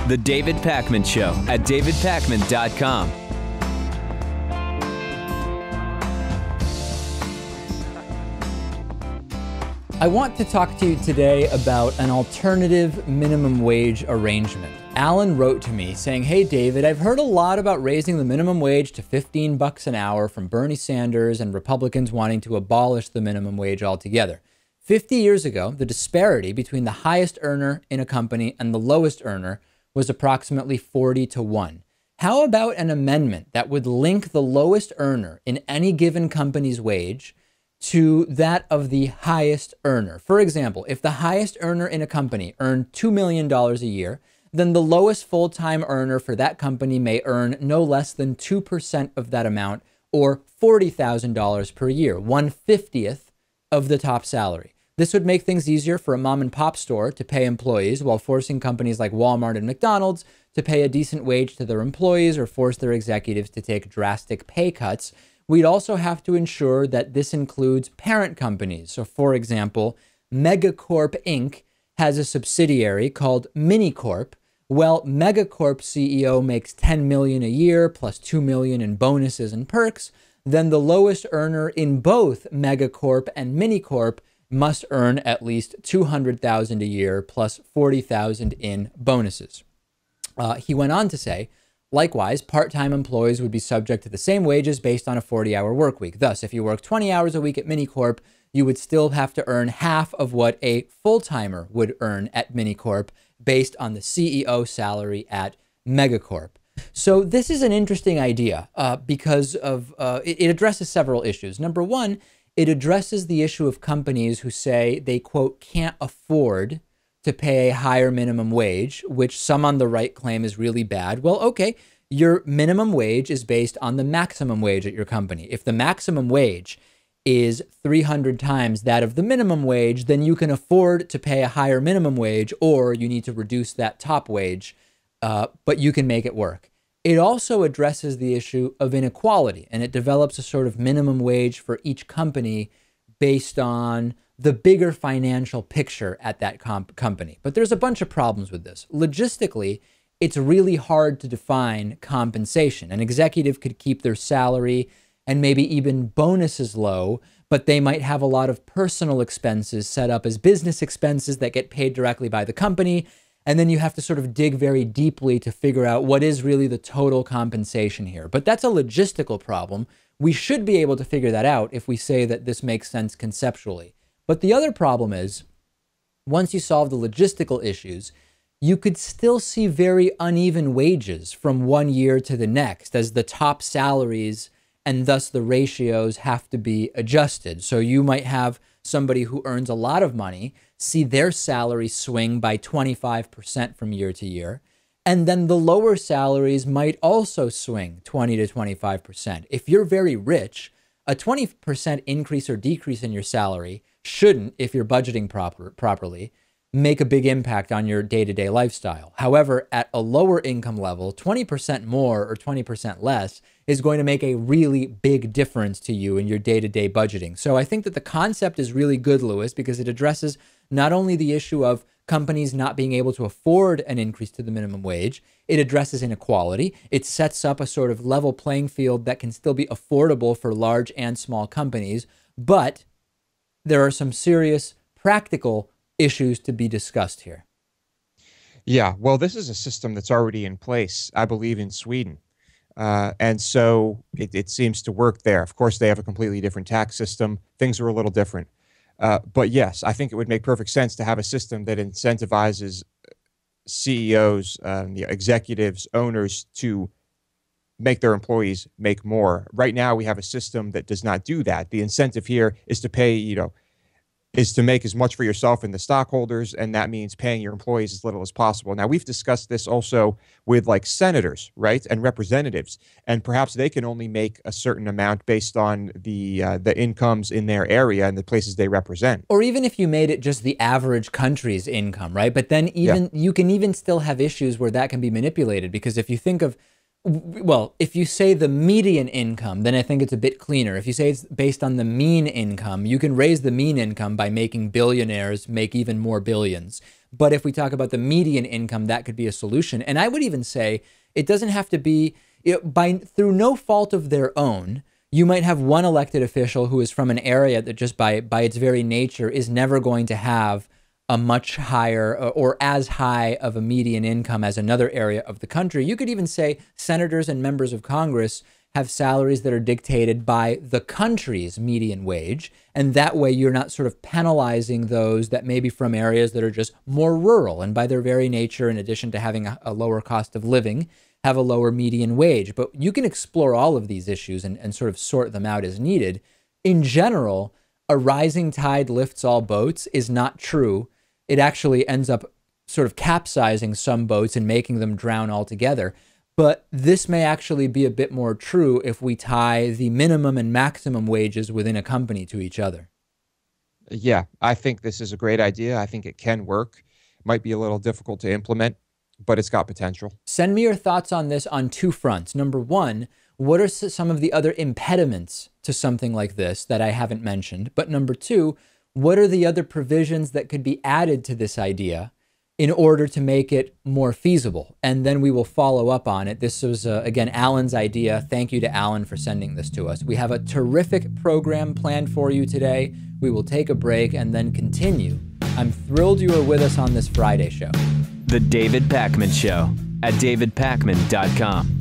The David Pakman Show at davidpakman.com. I want to talk to you today about an alternative minimum wage arrangement. Alan wrote to me saying, "Hey David, I've heard a lot about raising the minimum wage to $15 an hour from Bernie Sanders and Republicans wanting to abolish the minimum wage altogether. 50 years ago, the disparity between the highest earner in a company and the lowest earner was approximately 40-1. How about an amendment that would link the lowest earner in any given company's wage to that of the highest earner? For example, if the highest earner in a company earned $2 million a year, then the lowest full-time earner for that company may earn no less than 2% of that amount, or $40,000 per year, 1/50th of the top salary. This would make things easier for a mom and pop store to pay employees while forcing companies like Walmart and McDonald's to pay a decent wage to their employees or force their executives to take drastic pay cuts. We'd also have to ensure that this includes parent companies. So for example, Megacorp Inc. has a subsidiary called Minicorp. Well, Megacorp CEO makes $10 million a year plus $2 million in bonuses and perks. Then the lowest earner in both Megacorp and Minicorp must earn at least $200,000 a year plus $40,000 in bonuses." He went on to say, likewise, part-time employees would be subject to the same wages based on a 40-hour work week. Thus, if you work 20 hours a week at Minicorp, you would still have to earn half of what a full-timer would earn at Minicorp based on the CEO salary at Megacorp. So this is an interesting idea because it addresses several issues. Number one, it addresses the issue of companies who say they, quote, can't afford to pay a higher minimum wage, which some on the right claim is really bad. Well, okay, your minimum wage is based on the maximum wage at your company. If the maximum wage is 300 times that of the minimum wage, then you can afford to pay a higher minimum wage, or you need to reduce that top wage, but you can make it work. It also addresses the issue of inequality, and it develops a sort of minimum wage for each company based on the bigger financial picture at that company. But there's a bunch of problems with this. Logistically, it's really hard to define compensation. An executive could keep their salary and maybe even bonuses low, but they might have a lot of personal expenses set up as business expenses that get paid directly by the company. And then you have to sort of dig very deeply to figure out what is really the total compensation here. But that's a logistical problem. We should be able to figure that out if we say that this makes sense conceptually. But the other problem is, once you solve the logistical issues, you could still see very uneven wages from one year to the next as the top salaries and thus the ratios have to be adjusted. So you might have somebody who earns a lot of money see their salary swing by 25% from year to year. And then the lower salaries might also swing 20 to 25%. If you're very rich, a 20% increase or decrease in your salary shouldn't, if you're budgeting properly, make a big impact on your day-to-day lifestyle. However, at a lower income level, 20% more or 20% less is going to make a really big difference to you in your day-to-day budgeting. So I think that the concept is really good, Lewis, because it addresses not only the issue of companies not being able to afford an increase to the minimum wage, it addresses inequality. It sets up a sort of level playing field that can still be affordable for large and small companies, but there are some serious practical issues to be discussed here. Yeah, well, this is a system that's already in place, I believe, in Sweden. And so it seems to work there. Of course, they have a completely different tax system. Things are a little different. But yes, I think it would make perfect sense to have a system that incentivizes CEOs, the executives, owners to make their employees make more. Right now, we have a system that does not do that. The incentive here is to pay, is to make as much for yourself and the stockholders, and that means paying your employees as little as possible. Now, we've discussed this also with like senators, right, and representatives, and perhaps they can only make a certain amount based on the incomes in their area and the places they represent. Or even if you made it just the average country's income, right? But then even you can even still have issues where that can be manipulated, because if you think of, well, if you say the median income, then I think it's a bit cleaner. If you say it's based on the mean income, you can raise the mean income by making billionaires make even more billions. But if we talk about the median income, that could be a solution. And I would even say it doesn't have to be through no fault of their own. You might have one elected official who is from an area that just by its very nature is never going to have a much higher or as high of a median income as another area of the country. You could even say senators and members of Congress have salaries that are dictated by the country's median wage. And that way you're not sort of penalizing those that may be from areas that are just more rural and by their very nature, in addition to having a lower cost of living, have a lower median wage. But you can explore all of these issues and sort of sort them out as needed. In general, a rising tide lifts all boats is not true. It actually ends up sort of capsizing some boats and making them drown altogether. But this may actually be a bit more true if we tie the minimum and maximum wages within a company to each other. Yeah, I think this is a great idea. I think it can work. Might be a little difficult to implement, but it's got potential. Send me your thoughts on this on two fronts. Number one, what are some of the other impediments to something like this that I haven't mentioned? But number two, what are the other provisions that could be added to this idea in order to make it more feasible? And then we will follow up on it. This was, again, Alan's idea. Thank you to Alan for sending this to us. We have a terrific program planned for you today. We will take a break and then continue. I'm thrilled you are with us on this Friday show. The David Pakman Show at davidpakman.com.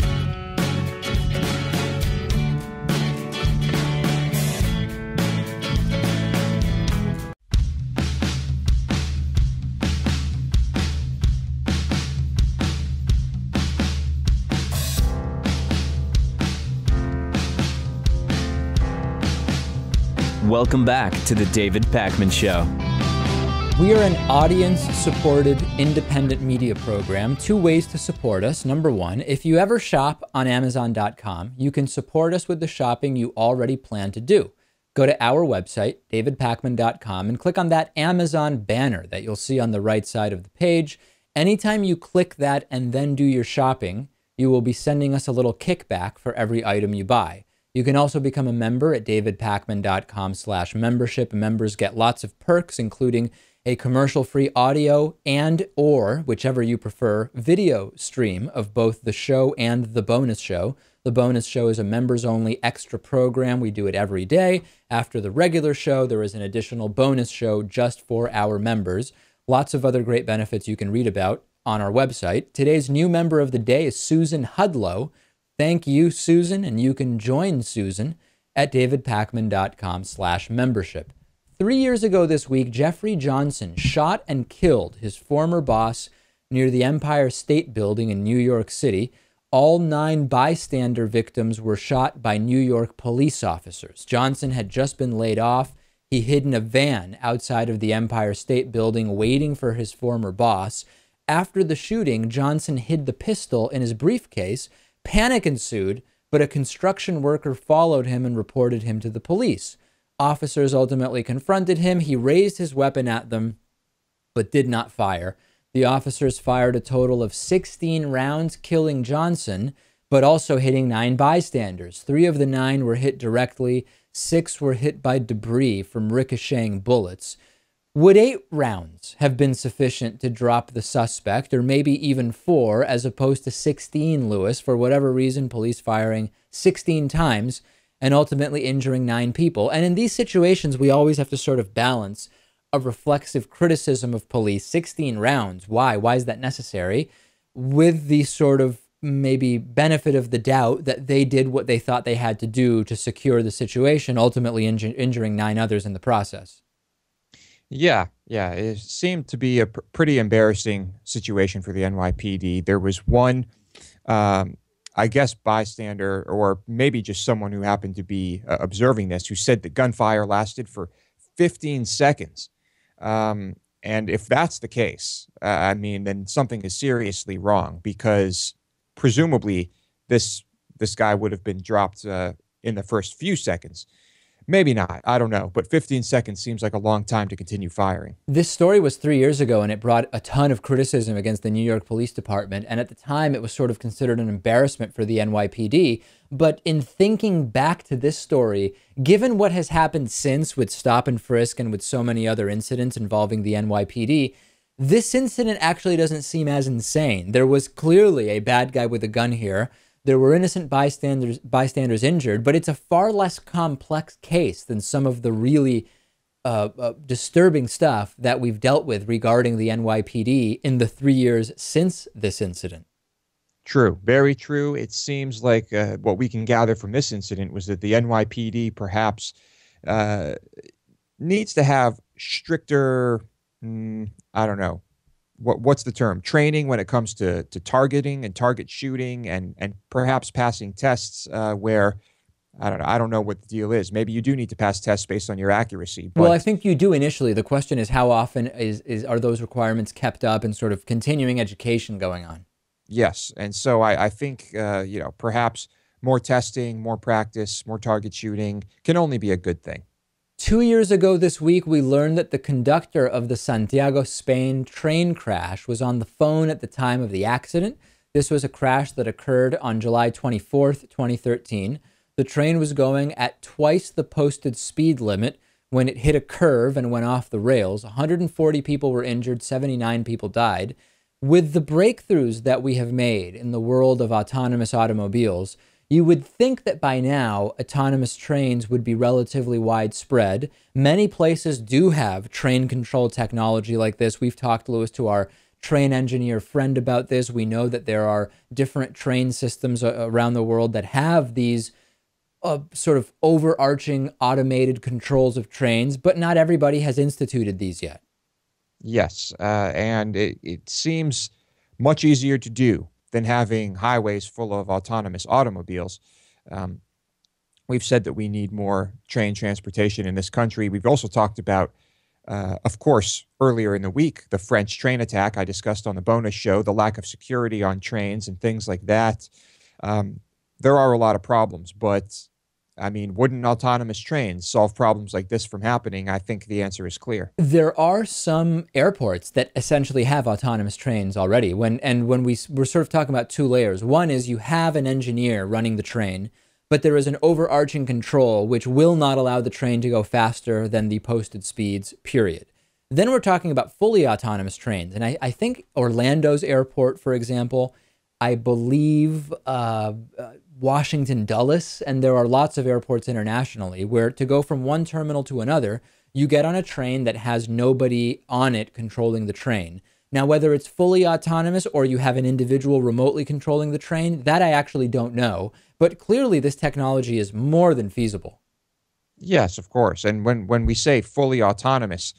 Welcome back to the David Pakman Show. We are an audience-supported independent media program. Two ways to support us. Number one, if you ever shop on Amazon.com, you can support us with the shopping you already plan to do. Go to our website, davidpakman.com, and click on that Amazon banner that you'll see on the right side of the page. Anytime you click that and then do your shopping, you will be sending us a little kickback for every item you buy. You can also become a member at davidpakman.com/membership. Members get lots of perks, including a commercial-free audio or, whichever you prefer, video stream of both the show and the bonus show. The bonus show is a members-only extra program. We do it every day. After the regular show, there is an additional bonus show just for our members. Lots of other great benefits you can read about on our website. Today's new member of the day is Susan Hudlow. Thank you, Susan, and you can join Susan at davidpakman.com/membership. 3 years ago this week, Jeffrey Johnson shot and killed his former boss near the Empire State Building in New York City. All 9 bystander victims were shot by New York police officers. Johnson had just been laid off. He hid in a van outside of the Empire State Building waiting for his former boss. After the shooting, Johnson hid the pistol in his briefcase. Panic ensued, but a construction worker followed him and reported him to the police. Officers ultimately confronted him. He raised his weapon at them, but did not fire. The officers fired a total of 16 rounds, killing Johnson, but also hitting 9 bystanders. 3 of the 9 were hit directly. 6 were hit by debris from ricocheting bullets. Would 8 rounds have been sufficient to drop the suspect, or maybe even 4, as opposed to 16, Lewis, for whatever reason, police firing 16 times and ultimately injuring 9 people? And in these situations, we always have to sort of balance a reflexive criticism of police. 16 rounds, why? Why is that necessary? With the sort of maybe benefit of the doubt that they did what they thought they had to do to secure the situation, ultimately injuring 9 others in the process. Yeah, it seemed to be a pretty embarrassing situation for the NYPD. There was one, I guess, bystander, or maybe just someone who happened to be observing this, who said the gunfire lasted for 15 seconds. And if that's the case, I mean, then something is seriously wrong, because presumably this guy would have been dropped in the first few seconds. Maybe not. I don't know. But 15 seconds seems like a long time to continue firing. This story was 3 years ago, and it brought a ton of criticism against the New York Police Department. And at the time, it was sort of considered an embarrassment for the NYPD. But in thinking back to this story, given what has happened since with stop and frisk and with so many other incidents involving the NYPD, This incident actually doesn't seem as insane. There was clearly a bad guy with a gun here. There were innocent bystanders injured, but it's a far less complex case than some of the really disturbing stuff that we've dealt with regarding the NYPD in the 3 years since this incident. True, very true. It seems like what we can gather from this incident was that the NYPD perhaps needs to have stricter, I don't know, what's the term? Training when it comes to targeting and target shooting and perhaps passing tests where I don't know what the deal is. Maybe you do need to pass tests based on your accuracy. But well, I think you do initially. The question is how often are those requirements kept up and sort of continuing education going on? yes, and so I think perhaps more testing, more practice, more target shooting can only be a good thing. 2 years ago this week, we learned that the conductor of the Santiago, Spain train crash was on the phone at the time of the accident. This was a crash that occurred on July 24th, 2013. The train was going at twice the posted speed limit when it hit a curve and went off the rails. 140 people were injured, 79 people died. With the breakthroughs that we have made in the world of autonomous automobiles, you would think that by now autonomous trains would be relatively widespread. Many places do have train control technology like this. We've talked, Lewis, to our train engineer friend about this. We know that there are different train systems around the world that have these sort of overarching automated controls of trains, but not everybody has instituted these yet. Yes, and it seems much easier to do than having highways full of autonomous automobiles. We've said that we need more train transportation in this country. We've also talked about, of course, earlier in the week, the French train attack I discussed on the bonus show, the lack of security on trains and things like that. There are a lot of problems, but I mean, wouldn't autonomous trains solve problems like this from happening? I think the answer is clear. There are some airports that essentially have autonomous trains already. We're sort of talking about two layers. One is you have an engineer running the train, but there is an overarching control which will not allow the train to go faster than the posted speeds, period. Then we're talking about fully autonomous trains. And I think Orlando's airport, for example, I believe Washington Dulles, and there are lots of airports internationally where to go from one terminal to another, you get on a train that has nobody on it controlling the train. Now, whether it's fully autonomous or you have an individual remotely controlling the train, that I actually don't know. But clearly this technology is more than feasible. Yes, of course. And when we say fully autonomous,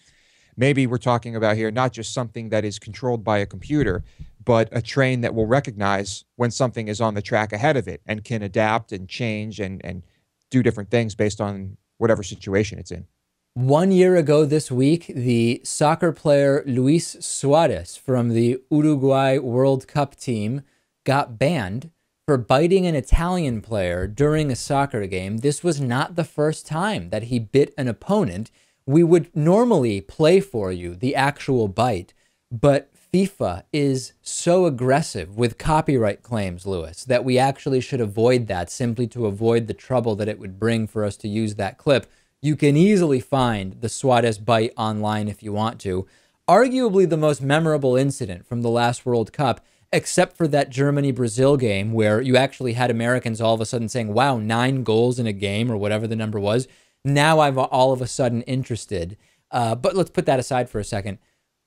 maybe we're talking about here not just something that is controlled by a computer, but a train that will recognize when something is on the track ahead of it and can adapt and change and do different things based on whatever situation it's in. 1 year ago this week, the soccer player Luis Suarez from the Uruguay World Cup team got banned for biting an Italian player during a soccer game. This was not the first time that he bit an opponent. We would normally play for you the actual bite, but FIFA is so aggressive with copyright claims, Lewis, that we actually should avoid that simply to avoid the trouble that it would bring for us to use that clip. You can easily find the Suarez bite online if you want to. Arguably the most memorable incident from the last World Cup, except for that Germany-Brazil game where you actually had Americans all of a sudden saying, wow, 9 goals in a game or whatever the number was. Now I'm all of a sudden interested. But let's put that aside for a second.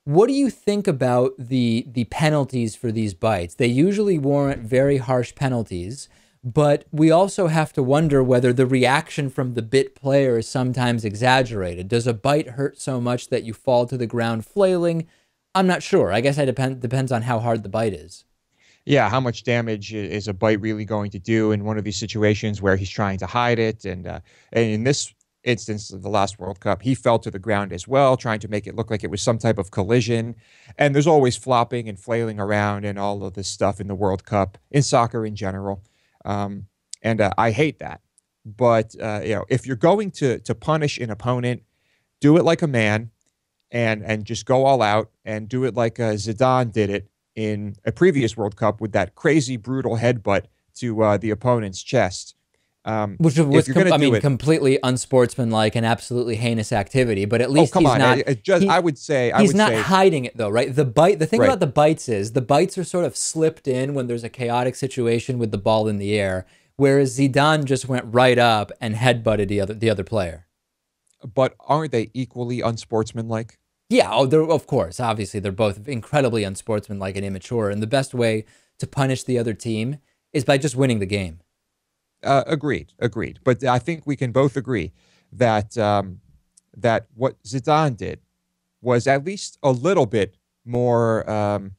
What do you think about the penalties for these bites? They usually warrant very harsh penalties, but we also have to wonder whether the reaction from the bit player is sometimes exaggerated. Does a bite hurt so much that you fall to the ground flailing? I'm not sure. I guess it depends on how hard the bite is. Yeah, how much damage is a bite really going to do in one of these situations where he's trying to hide it? And in this instance of the last World Cup, he fell to the ground as well, trying to make it look like it was some type of collision. And there's always flopping and flailing around and all of this stuff in the World Cup, in soccer in general. I hate that. But if you're going to punish an opponent, do it like a man and just go all out and do it like Zidane did it in a previous World Cup with that crazy, brutal headbutt to the opponent's chest. Which if was, you're going to do it, completely unsportsmanlike and absolutely heinous activity. But at least come he's on, not. I would say he's not hiding it though, right? The thing Right. about the bites is the bites are sort of slipped in when there's a chaotic situation with the ball in the air, whereas Zidane just went right up and headbutted the other player. But aren't they equally unsportsmanlike? Yeah, of course. Obviously, they're both incredibly unsportsmanlike and immature. And the best way to punish the other team is by just winning the game. Agreed. But I think we can both agree that that what Zidane did was at least a little bit more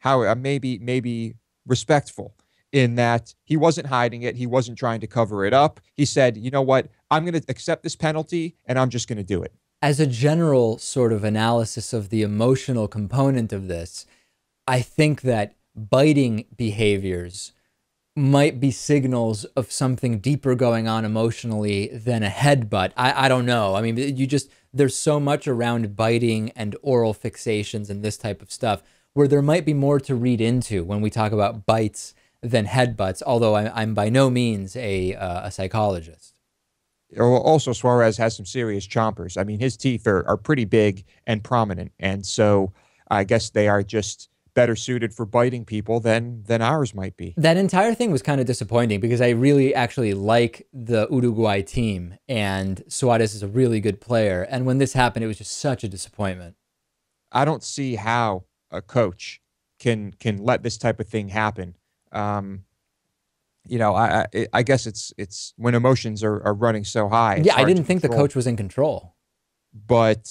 maybe respectful, in that he wasn't hiding it. He wasn't trying to cover it up. He said, you know what, I'm going to accept this penalty and I'm just going to do it. As a general sort of analysis of the emotional component of this, I think that biting behaviors might be signals of something deeper going on emotionally than a headbutt. I don't know. I mean, there's so much around biting and oral fixations and this type of stuff where there might be more to read into when we talk about bites than headbutts, although I'm by no means a psychologist. Also, Suarez has some serious chompers. I mean, his teeth are pretty big and prominent, and so I guess they are just better suited for biting people than ours might be. That entire thing was kind of disappointing because I really actually like the Uruguay team, and Suarez is a really good player. And when this happened, it was just such a disappointment. I don't see how a coach can let this type of thing happen. I guess it's when emotions are running so high. Yeah, I didn't think the coach was in control. But,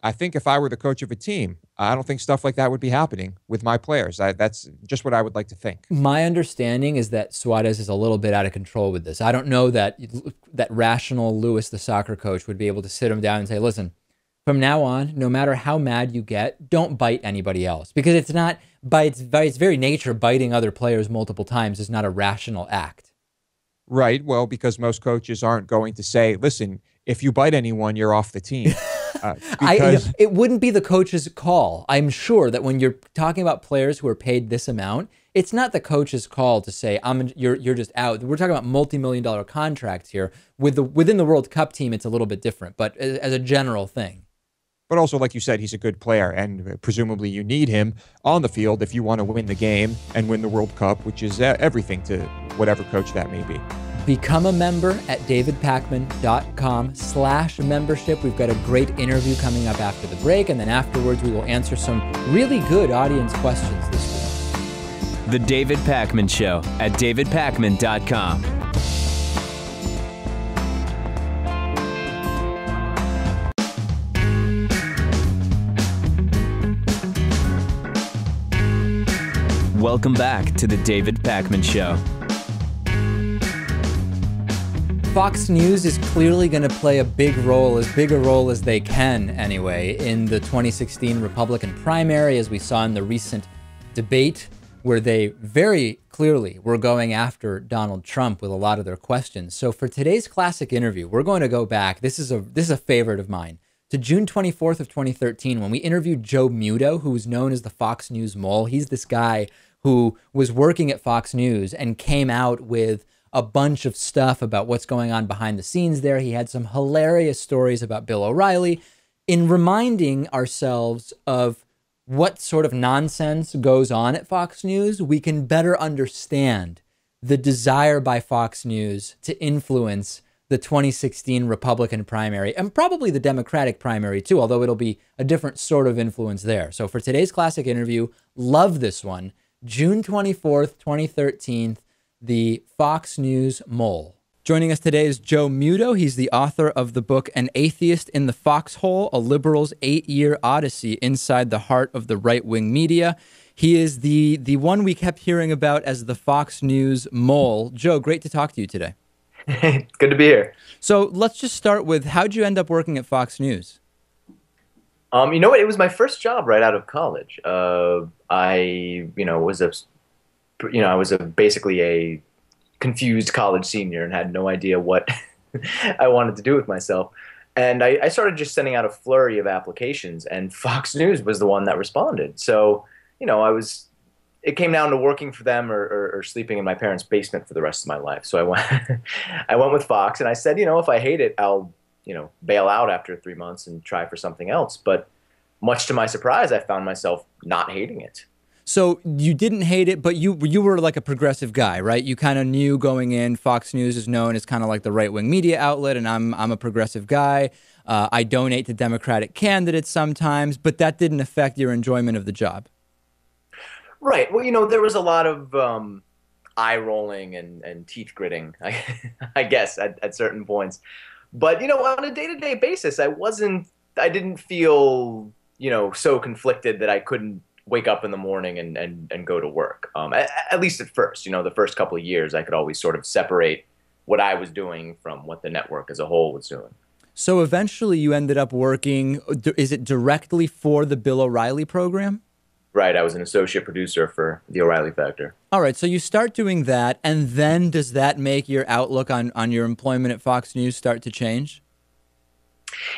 I think if I were the coach of a team, I don't think stuff like that would be happening with my players. That's just what I would like to think. My understanding is that Suarez is a little bit out of control with this. I don't know that rational Lewis, the soccer coach, would be able to sit him down and say, listen, from now on, no matter how mad you get, don't bite anybody else. Because it's not, by its very nature, biting other players multiple times is not a rational act. Right. Well, because most coaches aren't going to say, listen, if you bite anyone, you're off the team. It wouldn't be the coach's call. I'm sure that when you're talking about players who are paid this amount, it's not the coach's call to say, you're just out. We're talking about multi-million-dollar contracts here. Within the World Cup team, it's a little bit different, but as a general thing. But also, like you said, he's a good player, and presumably you need him on the field if you want to win the game and win the World Cup, which is everything to whatever coach that may be. Become a member at davidpakman.com/membership. We've got a great interview coming up after the break, and then afterwards we will answer some really good audience questions this week. The David Pakman Show at davidpakman.com. Welcome back to the David Pakman Show. Fox News is clearly going to play a big role, as big a role as they can anyway, in the 2016 Republican primary, as we saw in the recent debate, where they very clearly were going after Donald Trump with a lot of their questions. So for today's classic interview, we're going to go back. This is a favorite of mine, to June 24th of 2013, when we interviewed Joe Muto, who was known as the Fox News mole. He's this guy who was working at Fox News and came out with a bunch of stuff about what's going on behind the scenes there. He had some hilarious stories about Bill O'Reilly. In reminding ourselves of what sort of nonsense goes on at Fox News, we can better understand the desire by Fox News to influence the 2016 Republican primary, and probably the Democratic primary too, although it'll be a different sort of influence there. So for today's classic interview, love this one. June 24th, 2013, the Fox News mole. Joining us today is Joe Muto. He's the author of the book An Atheist in the Foxhole, a liberal's 8-year odyssey inside the heart of the right-wing media. He is the one we kept hearing about as the Fox News mole. Joe, great to talk to you today. Good to be here. So let's just start with, how'd you end up working at Fox News? You know what? It was my first job right out of college. I was basically a confused college senior and had no idea what I wanted to do with myself. And I started just sending out a flurry of applications, and Fox News was the one that responded. So, I was it came down to working for them or sleeping in my parents' basement for the rest of my life. So I went, I went with Fox, and I said, if I hate it, I'll, bail out after 3 months and try for something else. But much to my surprise, I found myself not hating it. So you didn't hate it, but you were like a progressive guy, right? You kind of knew going in, Fox News is known as kind of like the right-wing media outlet, and I'm a progressive guy. I donate to Democratic candidates sometimes, but that didn't affect your enjoyment of the job. Right. Well, there was a lot of eye rolling and teeth gritting, I guess, at certain points. But, on a day-to-day basis, I didn't feel, so conflicted that I couldn't wake up in the morning and go to work. At least at first, the first couple of years, I could always sort of separate what I was doing from what the network as a whole was doing. So eventually you ended up working, is it directly for the Bill O'Reilly program? Right. I was an associate producer for the O'Reilly Factor. All right. So you start doing that, and then does that make your outlook on your employment at Fox News start to change?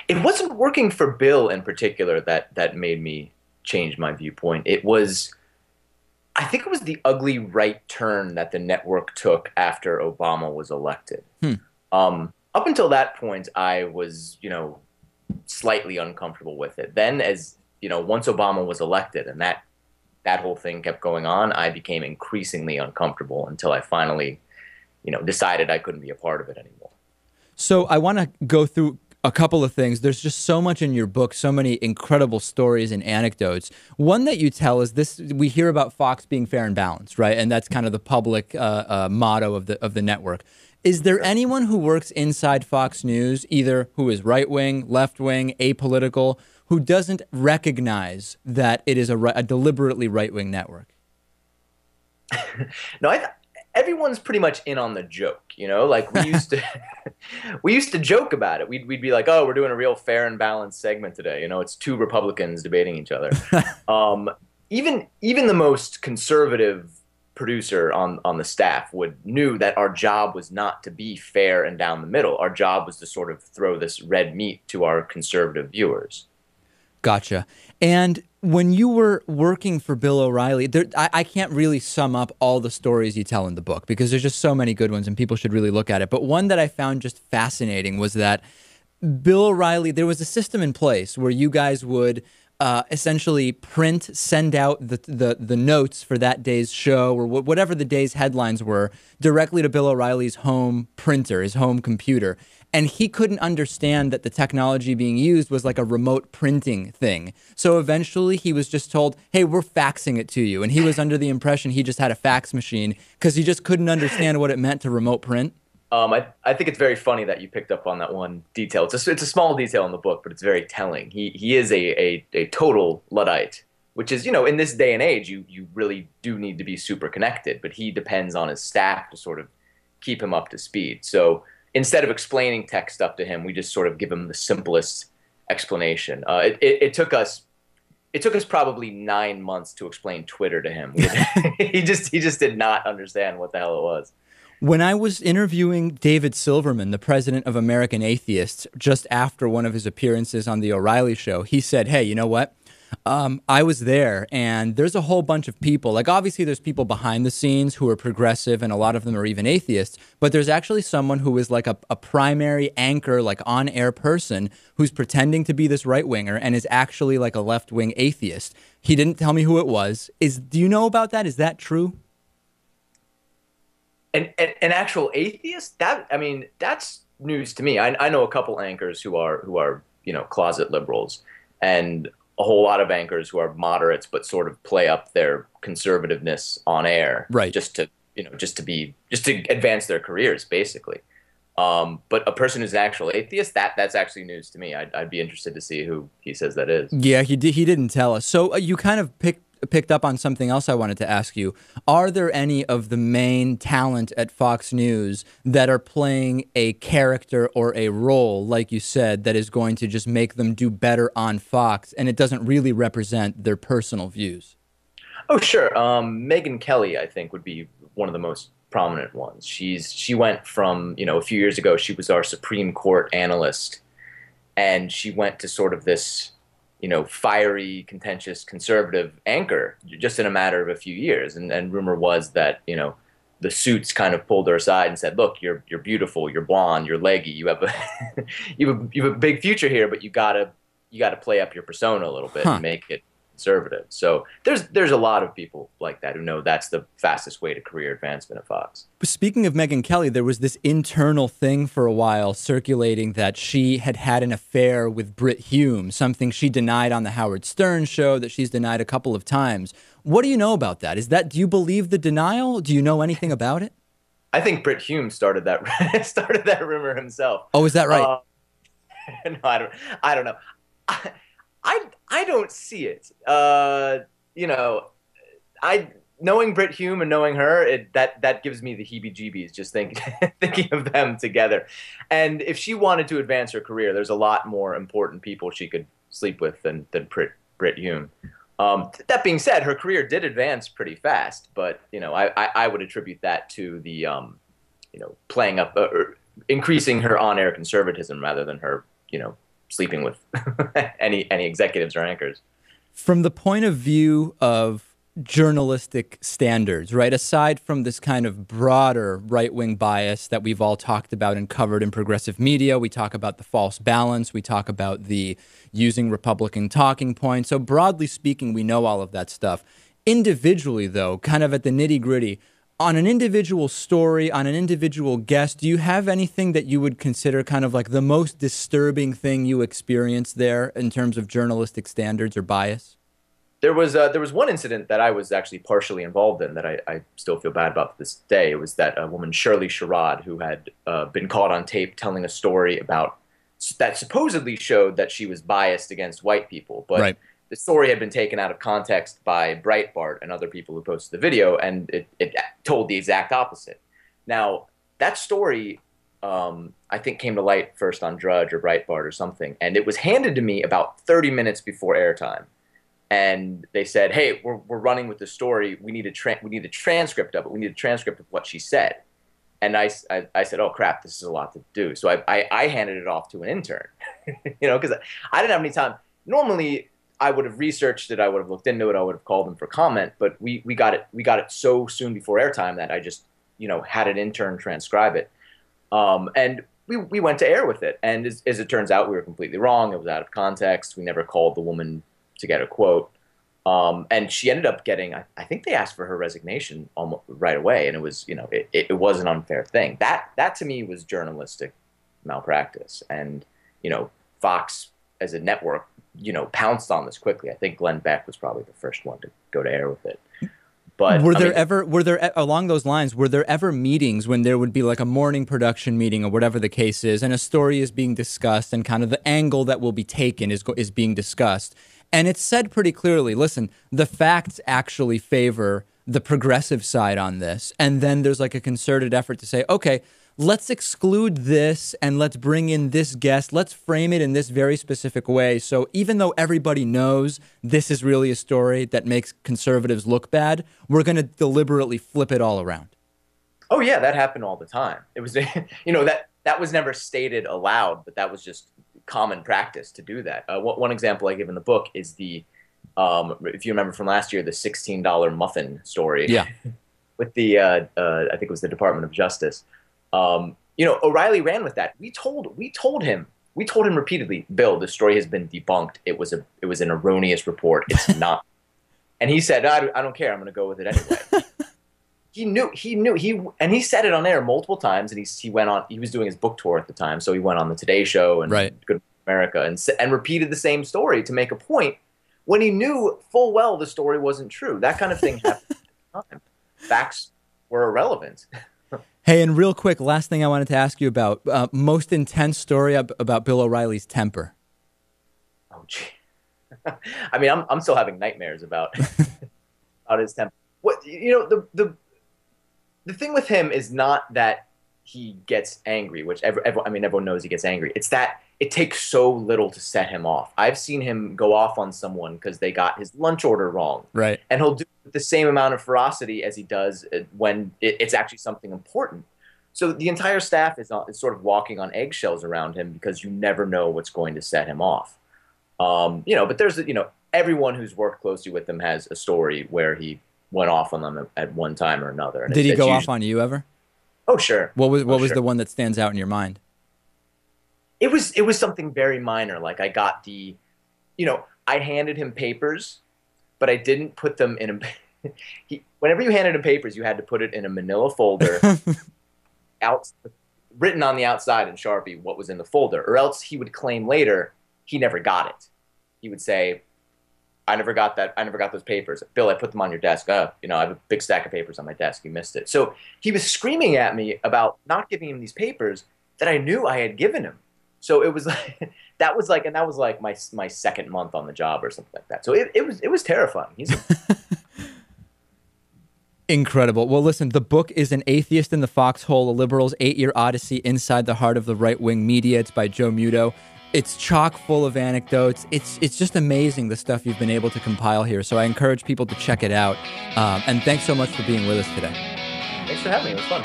It wasn't working for Bill in particular that made me change my viewpoint. I think it was the ugly right turn that the network took after Obama was elected. Up until that point, I was, slightly uncomfortable with it. Then once Obama was elected and that whole thing kept going on, I became increasingly uncomfortable until I finally, decided I couldn't be a part of it anymore. So I want to go through a couple of things. There's just so much in your book, so many incredible stories and anecdotes. One that you tell is this: we hear about Fox being fair and balanced, right? And that's kind of the public motto of the network. Is there anyone who works inside Fox News, either who is right-wing, left-wing, apolitical, who doesn't recognize that it is a deliberately right-wing network? No, everyone's pretty much in on the joke, like we used to, we used to joke about it. We'd be like, oh, we're doing a real fair and balanced segment today. It's two Republicans debating each other. Even the most conservative producer on the staff knew that our job was not to be fair and down the middle. Our job was to sort of throw this red meat to our conservative viewers. Gotcha. And when you were working for Bill O'Reilly, I can't really sum up all the stories you tell in the book because there's just so many good ones and people should really look at it. But one that I found just fascinating was that Bill O'Reilly, there was a system in place where you guys would essentially send out the notes for that day's show or whatever the day's headlines were directly to Bill O'Reilly's home printer, his home computer. And he couldn't understand that the technology being used was like a remote printing thing. So eventually he was just told, hey, we're faxing it to you. And he was under the impression he just had a fax machine because he just couldn't understand what it meant to remote print. I think it's very funny that you picked up on that one detail. It's a small detail in the book, but it's very telling. He is a total Luddite, which is, in this day and age, you really do need to be super connected. But he depends on his staff to sort of keep him up to speed. So instead of explaining tech stuff to him, we just sort of give him the simplest explanation. It took us probably 9 months to explain Twitter to him. He just did not understand what the hell it was. When I was interviewing David Silverman, the president of American Atheists, just after one of his appearances on the O'Reilly show, he said, hey, you know what? I was there, and there's a whole bunch of people. Like, obviously, there's people behind the scenes who are progressive, and a lot of them are even atheists. But there's actually someone who is like a primary anchor, like on-air person who's pretending to be this right-winger and is actually like a left-wing atheist. He didn't tell me who it was. Do you know about that? Is that true? An actual atheist? That's news to me. I know a couple anchors who are closet liberals, and a whole lot of anchors who are moderates but sort of play up their conservativeness on air, right? Just to advance their careers, basically. But a person who's an actual atheist, that's actually news to me. I'd be interested to see who he says that is. Yeah, he didn't tell us. So you kind of picked up on something else I wanted to ask you. Are there any of the main talent at Fox News that are playing a character or a role, like you said, that is going to just make them do better on Fox, and it doesn't really represent their personal views? Oh, sure. Megyn Kelly, I think, would be one of the most prominent ones. She went from, a few years ago, she was our Supreme Court analyst, and she went to sort of this, fiery, contentious conservative anchor just in a matter of a few years. And rumor was that, the suits kind of pulled her aside and said, "Look, you're beautiful, you're blonde, you're leggy, you have a you have a big future here, but you gotta play up your persona a little bit and make it conservative." So there's a lot of people like that who know that's the fastest way to career advancement at Fox. Speaking of Megyn Kelly, there was this internal thing for a while circulating that she had an affair with Brit Hume, something she denied on the Howard Stern show that she's denied a couple of times. What do you know about that? Do you believe the denial? Do you know anything about it? I think Brit Hume started that rumor himself. Oh, is that right? No, I don't know. I don't see it. Knowing Brit Hume and knowing her, that gives me the heebie-jeebies just thinking of them together. And if she wanted to advance her career, there's a lot more important people she could sleep with than Brit Hume. That being said, her career did advance pretty fast, but I would attribute that to the playing up or increasing her on-air conservatism rather than her sleeping with any executives or anchors. From the point of view of journalistic standards, right? Aside from this kind of broader right-wing bias that we've all talked about and covered in progressive media, we talk about the false balance, we talk about the using Republican talking points. So broadly speaking, we know all of that stuff. Individually, though, kind of at the nitty-gritty, on an individual story, on an individual guest, do you have anything that you would consider kind of like the most disturbing thing you experienced there in terms of journalistic standards or bias? There was one incident that I was actually partially involved in that I still feel bad about to this day. It was that woman, Shirley Sherrod, who had been caught on tape telling a story that supposedly showed that she was biased against white people. But right. The story had been taken out of context by Breitbart and other people who posted the video, and it told the exact opposite. Now, that story, I think, came to light first on Drudge or Breitbart or something, and it was handed to me about 30 minutes before airtime. And they said, "Hey, we're running with the story. We need a transcript of it. We need a transcript of what she said." And I said, "Oh crap, this is a lot to do." So I handed it off to an intern, because I didn't have any time. Normally, I would have researched it. I would have looked into it. I would have called them for comment. But we got it so soon before airtime that I just had an intern transcribe it. And we went to air with it. And as it turns out, we were completely wrong. It was out of context. We never called the woman to get a quote. And she ended up getting, I think they asked for her resignation almost right away. And it was, it was an unfair thing. That to me was journalistic malpractice. And, Fox as a network, pounced on this quickly. I think Glenn Beck was probably the first one to go to air with it. But were there along those lines, were there ever meetings when there would be like a morning production meeting or whatever the case is, and a story is being discussed and kind of the angle that will be taken is being discussed? And it's said pretty clearly, listen, the facts actually favor the progressive side on this. And then there's like a concerted effort to say, okay, let's exclude this and let's bring in this guest. Let's frame it in this very specific way. So even though everybody knows this is really a story that makes conservatives look bad, we're going to deliberately flip it all around. Oh, yeah, that happened all the time. It was, that was never stated aloud, but that was just common practice to do that. One example I give in the book is if you remember from last year, the $16 muffin story. Yeah. With the, I think it was the Department of Justice. O'Reilly ran with that. We told him repeatedly, "Bill, the story has been debunked. It was an erroneous report. It's not." And he said, "I don't care. I'm going to go with it anyway." He knew, and he said it on air multiple times. And he went on. He was doing his book tour at the time, so he went on the Today Show and Good America and repeated the same story to make a point when he knew full well the story wasn't true. That kind of thing happened all the time. Facts were irrelevant. Hey, and real quick, last thing I wanted to ask you about, most intense story about Bill O'Reilly's temper. Oh, gee. I mean, I'm still having nightmares about his temper. The thing with him is not that he gets angry, which everyone knows he gets angry. It's that it takes so little to set him off. I've seen him go off on someone because they got his lunch order wrong. Right. And he'll do the same amount of ferocity as he does when it's actually something important. So the entire staff is sort of walking on eggshells around him because you never know what's going to set him off. But there's, everyone who's worked closely with him has a story where he went off on them at one time or another. And Did he go off on you ever? Oh, sure. What was the one that stands out in your mind? It was something very minor. Like I got I handed him papers, but I didn't put them in a. Whenever you handed him papers, you had to put it in a manila folder, written on the outside in Sharpie what was in the folder, or else he would claim later he never got it. He would say, I never got that. I never got those papers. Bill, I put them on your desk. I have a big stack of papers on my desk. You missed it. So he was screaming at me about not giving him these papers that I knew I had given him. So it was like, that was like my second month on the job or something like that. So it was terrifying. Incredible. Well, listen, the book is An Atheist in the Foxhole, a Liberal's 8-Year Odyssey Inside the Heart of the Right-Wing Media. It's by Joe Muto. It's chock full of anecdotes. It's just amazing the stuff you've been able to compile here. So I encourage people to check it out. And thanks so much for being with us today. Thanks for having me. It was fun.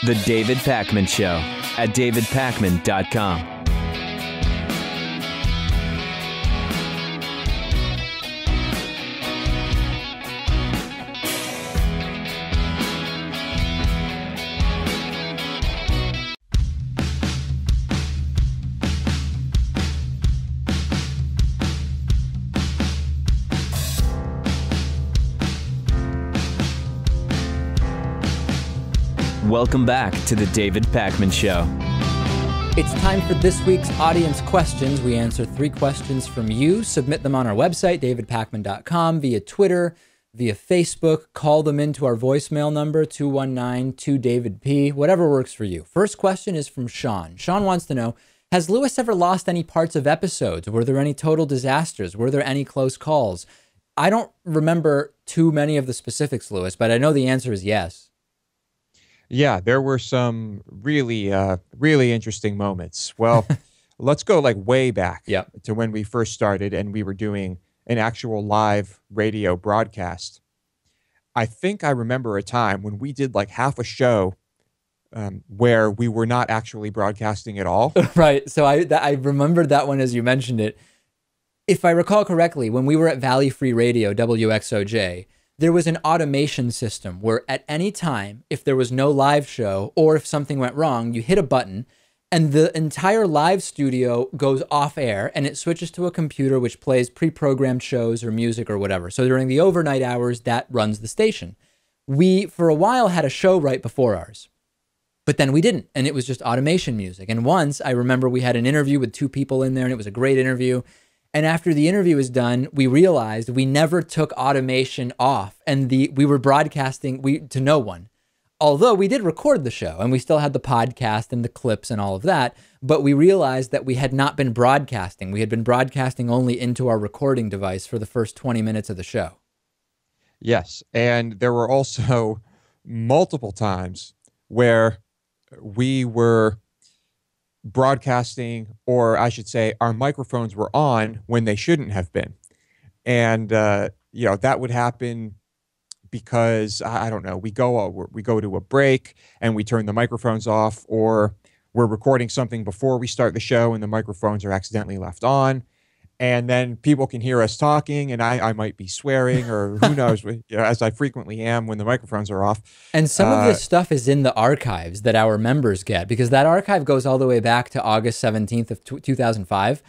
The David Pakman Show at davidpakman.com. Welcome back to the David Pakman Show. It's time for this week's audience questions. We answer 3 questions from you. Submit them on our website, davidpakman.com, via Twitter, via Facebook. Call them into our voicemail number, 219-2DavidP, whatever works for you. First question is from Sean. Sean wants to know, has Lewis ever lost any parts of episodes? Were there any total disasters? Were there any close calls? I don't remember too many of the specifics, Lewis, but I know the answer is yes. Yeah, there were some really interesting moments. Well, let's go like way back to when we first started and we were doing an actual live radio broadcast. I think I remember a time when we did like half a show where we were not actually broadcasting at all. Right. So I remembered that one as you mentioned it. If I recall correctly, when we were at Valley Free Radio, WXOJ, there was an automation system where at any time, if there was no live show or if something went wrong, you hit a button and the entire live studio goes off air and it switches to a computer which plays pre-programmed shows or music or whatever. So during the overnight hours, that runs the station. We, for a while, had a show right before ours, but then we didn't. And it was just automation music. And once I remember we had an interview with 2 people in there and it was a great interview. And after the interview was done, we realized we never took automation off and we were broadcasting to no one. Although we did record the show and we still had the podcast and the clips and all of that, but we realized that we had not been broadcasting. We had been broadcasting only into our recording device for the first 20 minutes of the show. Yes. And there were also multiple times where we were broadcasting, or I should say our microphones were on when they shouldn't have been. And, that would happen because, I don't know, we go to a break and we turn the microphones off, or we're recording something before we start the show and the microphones are accidentally left on. And then people can hear us talking and I might be swearing or who knows, as I frequently am when the microphones are off. And some of this stuff is in the archives that our members get, because that archive goes all the way back to August 17th of 2005.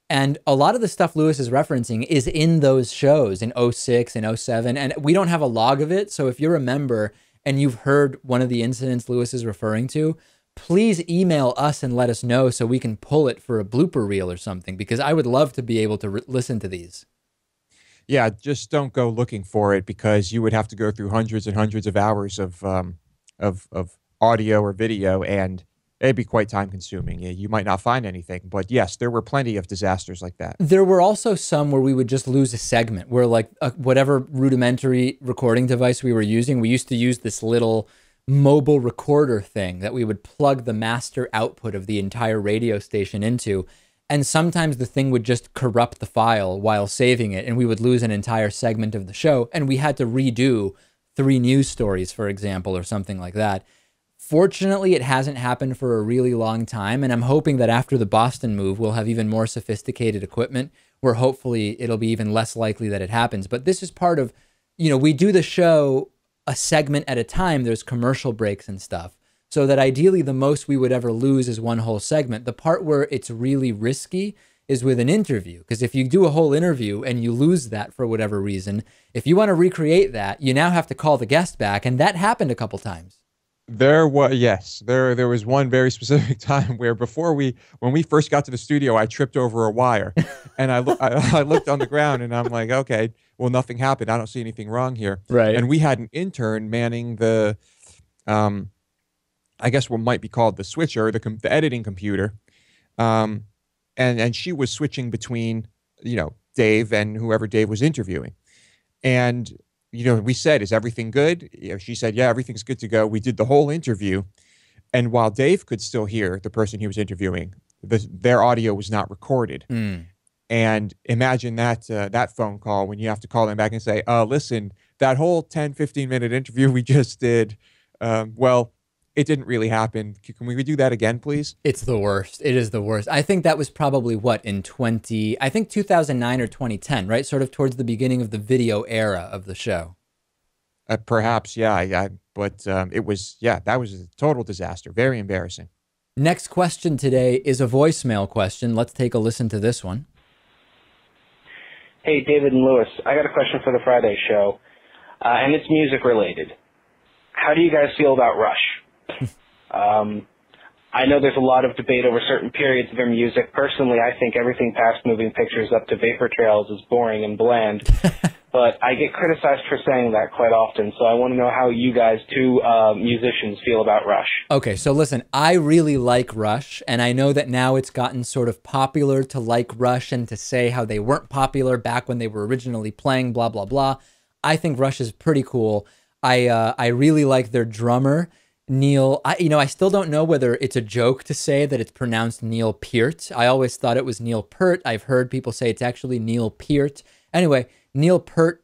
And a lot of the stuff Lewis is referencing is in those shows in 06 and 07. And we don't have a log of it. So if you're a member and you've heard one of the incidents Lewis is referring to, please email us and let us know so we can pull it for a blooper reel or something, because I would love to be able to listen to these. Yeah, just don't go looking for it, because you would have to go through hundreds and hundreds of hours of audio or video, and it'd be quite time consuming. You might not find anything, but yes, there were plenty of disasters like that. There were also some where we would just lose a segment, where like whatever rudimentary recording device we were using, we used to use this little mobile recorder thing that we would plug the master output of the entire radio station into. And sometimes the thing would just corrupt the file while saving it, and we would lose an entire segment of the show. And we had to redo 3 news stories, for example, or something like that. Fortunately, it hasn't happened for a really long time. And I'm hoping that after the Boston move, we'll have even more sophisticated equipment where hopefully it'll be even less likely that it happens. But this is part of, we do the show a segment at a time. There's commercial breaks and stuff. So that ideally the most we would ever lose is one whole segment. The part where it's really risky is with an interview. Because if you do a whole interview and you lose that for whatever reason, if you want to recreate that, you now have to call the guest back. And that happened a couple times. There was one very specific time where when we first got to the studio, I tripped over a wire, and I looked on the ground, and I'm like, okay, well, nothing happened. I don't see anything wrong here. Right. And we had an intern manning the, I guess what might be called the switcher, the editing computer, and she was switching between Dave and whoever Dave was interviewing, and we said, is everything good? She said, yeah, everything's good to go. We did the whole interview. And while Dave could still hear the person he was interviewing, their audio was not recorded. And imagine that phone call when you have to call them back and say, listen, that whole 10, 15-minute interview we just did, well, it didn't really happen. Can we do that again, please? It's the worst. It is the worst. I think that was probably in 2009 or 2010, right? Sort of towards the beginning of the video era of the show. Perhaps, yeah. But it was, that was a total disaster. Very embarrassing. Next question today is a voicemail question. Let's take a listen to this one. Hey, David and Lewis. I got a question for the Friday show, and it's music related. How do you guys feel about Rush? I know there's a lot of debate over certain periods of their music. Personally, I think everything past Moving Pictures up to Vapor Trails is boring and bland, but I get criticized for saying that quite often, so I want to know how you guys, two musicians, feel about Rush. Okay, so listen, I really like Rush, and I know that now it's gotten sort of popular to like Rush and to say how they weren't popular back when they were originally playing, blah, blah, blah. I think Rush is pretty cool. I really like their drummer, Neil. I still don't know whether it's a joke to say that it's pronounced Neil Peart. I always thought it was Neil Peart. I've heard people say it's actually Neil Peart. Anyway, Neil Peart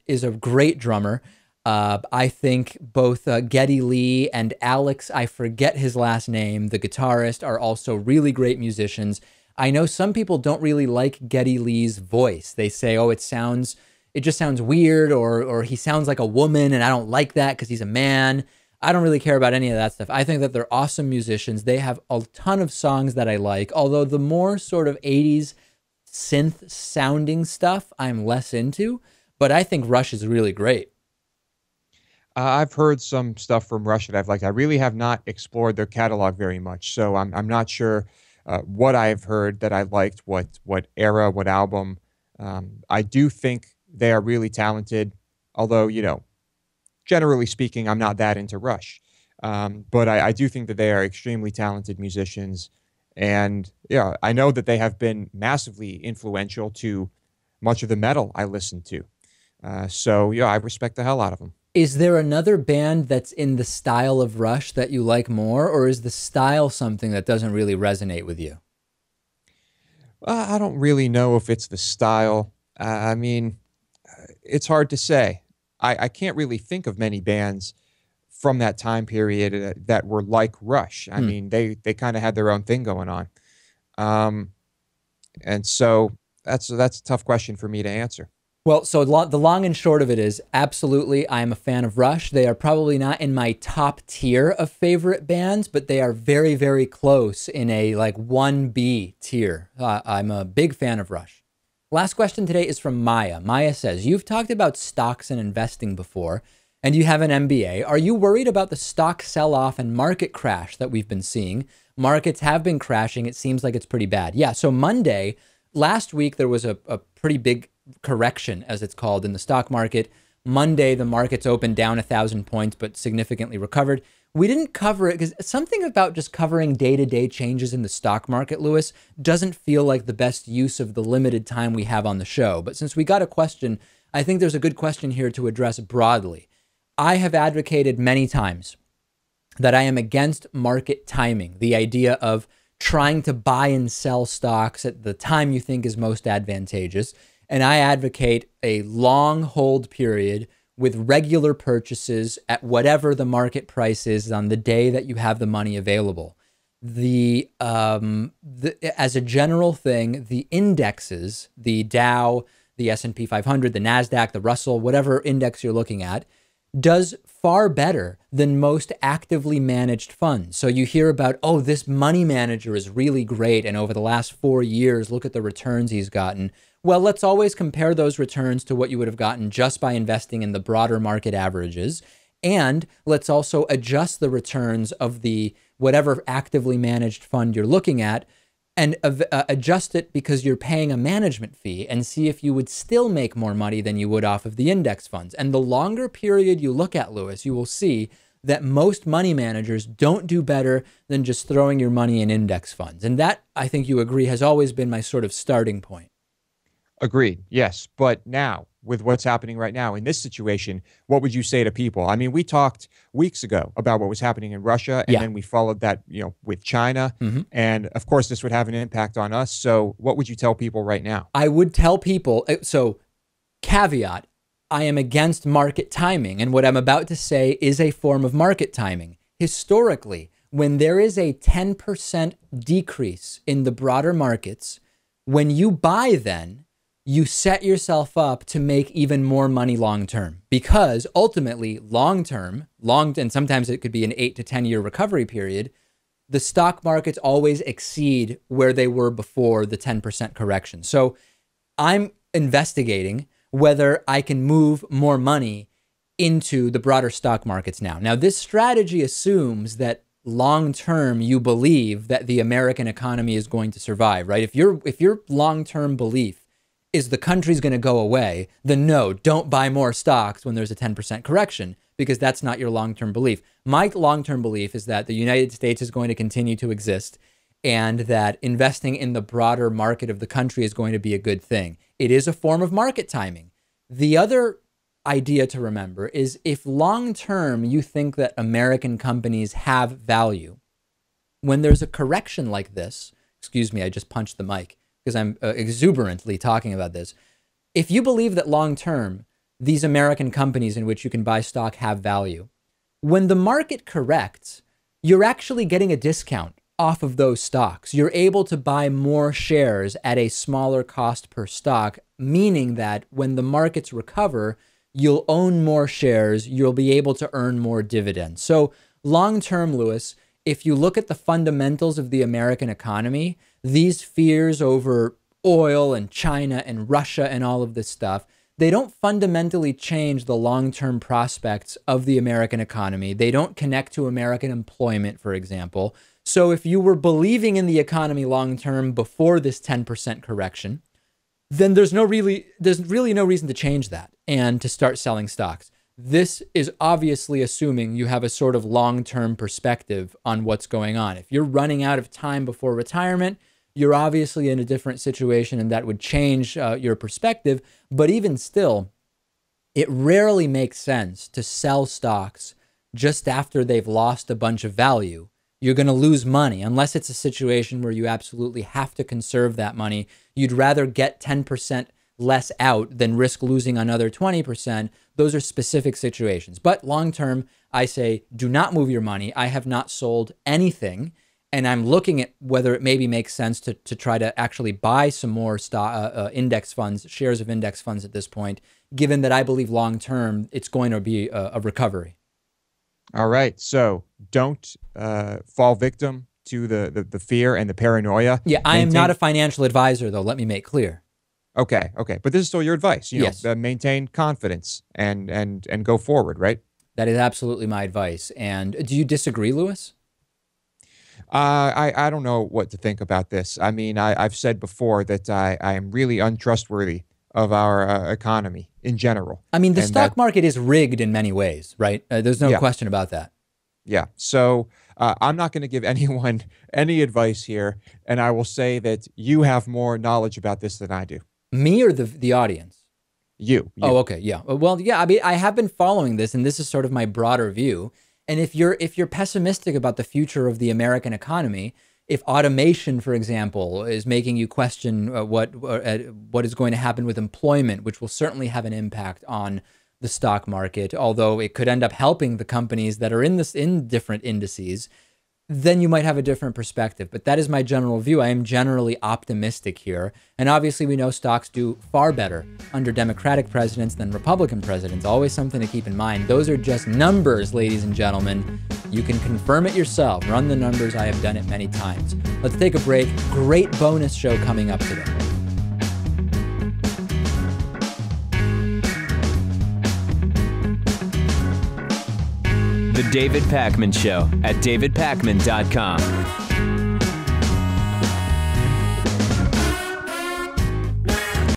is a great drummer. I think both Geddy Lee and Alex, I forget his last name, the guitarist, are also really great musicians. I know some people don't really like Geddy Lee's voice. They say, oh, it just sounds weird, or he sounds like a woman, and I don't like that because he's a man. I don't really care about any of that stuff. I think that they're awesome musicians. They have a ton of songs that I like, although the more sort of 80s synth sounding stuff I'm less into, but I think Rush is really great. I've heard some stuff from Rush that I've liked. I really have not explored their catalog very much, so I'm not sure what I've heard that I liked, what era, what album. I do think they are really talented, although, generally speaking, I'm not that into Rush. But I do think that they are extremely talented musicians. And I know that they have been massively influential to much of the metal I listen to. So I respect the hell out of them. Is there another band that's in the style of Rush that you like more, or is the style something that doesn't really resonate with you? I don't really know if it's the style. I mean, it's hard to say. I can't really think of many bands from that time period that were like Rush. I mean, they kind of had their own thing going on. And so that's a tough question for me to answer. Well, so the long and short of it is, absolutely, I am a fan of Rush. They are probably not in my top tier of favorite bands, but they are very, very close in a 1B tier. I'm a big fan of Rush. Last question today is from Maya. Maya says, you've talked about stocks and investing before, and you have an MBA. Are you worried about the stock sell-off and market crash that we've been seeing? Markets have been crashing. It seems like it's pretty bad. Yeah, so last week, there was a pretty big correction, as it's called, in the stock market. Monday, the markets opened down 1,000 points, but significantly recovered. We didn't cover it because something about just covering day-to-day changes in the stock market, Lewis, doesn't feel like the best use of the limited time we have on the show. But since we got a question, I think there's a good question here to address broadly. I have advocated many times that I am against market timing, the idea of trying to buy and sell stocks at the time you think is most advantageous. And I advocate a long hold period with regular purchases at whatever the market price is on the day that you have the money available. as a general thing, the indexes, the Dow, the S&P 500, the NASDAQ, the Russell, whatever index you're looking at, does far better than most actively managed funds. So you hear about, oh, this money manager is really great, and over the last 4 years, look at the returns he's gotten. Well, let's always compare those returns to what you would have gotten just by investing in the broader market averages. And let's also adjust the returns of the whatever actively managed fund you're looking at and adjust it because you're paying a management fee, and see if you would still make more money than you would off of the index funds. And the longer period you look at, Lewis, you will see that most money managers don't do better than just throwing your money in index funds. And that, I think you agree, has always been my sort of starting point. Agreed. Yes. But now, with what's happening right now in this situation, what would you say to people? I mean, we talked weeks ago about what was happening in Russia, and then we followed that, with China. And of course, this would have an impact on us. So what would you tell people right now? I would tell people, so caveat, I am against market timing. And what I'm about to say is a form of market timing. Historically, when there is a 10% decrease in the broader markets, when you buy then, you set yourself up to make even more money long-term, because ultimately long-term, and sometimes it could be an 8 to 10 year recovery period, the stock markets always exceed where they were before the 10% correction. So I'm investigating whether I can move more money into the broader stock markets now. Now, this strategy assumes that long-term you believe that the American economy is going to survive, right? If your long-term belief is the country's going to go away, then no, don't buy more stocks when there's a 10% correction, because that's not your long-term belief. My long-term belief is that the United States is going to continue to exist, and that investing in the broader market of the country is going to be a good thing. It is a form of market timing. The other idea to remember is, if long-term you think that American companies have value, when there's a correction like this, excuse me, I just punched the mic because I'm exuberantly talking about this. If you believe that long-term, these American companies in which you can buy stock have value, when the market corrects, you're actually getting a discount off of those stocks. You're able to buy more shares at a smaller cost per stock, meaning that when the markets recover, you'll own more shares, you'll be able to earn more dividends. So long-term, Lewis, if you look at the fundamentals of the American economy, these fears over oil and China and Russia and all of this stuff, they don't fundamentally change the long-term prospects of the American economy. They don't connect to American employment, for example. So if you were believing in the economy long-term before this 10% correction, then there's really no reason to change that and to start selling stocks. This is obviously assuming you have a sort of long-term perspective on what's going on. If you're running out of time before retirement, you're obviously in a different situation, and that would change your perspective. But even still, it rarely makes sense to sell stocks just after they've lost a bunch of value. You're going to lose money unless it's a situation where you absolutely have to conserve that money. You'd rather get 10% less out than risk losing another 20%. Those are specific situations. But long-term, I say, do not move your money. I have not sold anything, and I'm looking at whether it maybe makes sense to try to actually buy some more index funds, shares of index funds at this point, given that I believe long-term it's going to be a recovery. All right. So don't fall victim to the fear and the paranoia. Yeah, I am not a financial advisor, though. Let me make clear. Okay. But this is still your advice. Yes. Maintain confidence and go forward, right? That is absolutely my advice. And do you disagree, Lewis? I don't know what to think about this. I mean, I've said before that I am really untrustworthy of our economy in general. I mean, the stock market is rigged in many ways, right? There's no question about that. Yeah. So I'm not going to give anyone any advice here, and I will say that you have more knowledge about this than I do. Me or the audience? You. Oh, okay. Yeah. Well, yeah, I mean, I have been following this, and this is sort of my broader view. And if you're pessimistic about the future of the American economy, if automation, for example, is making you question what is going to happen with employment, which will certainly have an impact on the stock market, although it could end up helping the companies that are in different indices. then you might have a different perspective. But that is my general view. I am generally optimistic here. And obviously we know stocks do far better under Democratic presidents than Republican presidents. Always something to keep in mind. Those are just numbers, ladies and gentlemen. You can confirm it yourself. Run the numbers. I have done it many times. Let's take a break. Great bonus show coming up today. The David Pakman Show at davidpakman.com.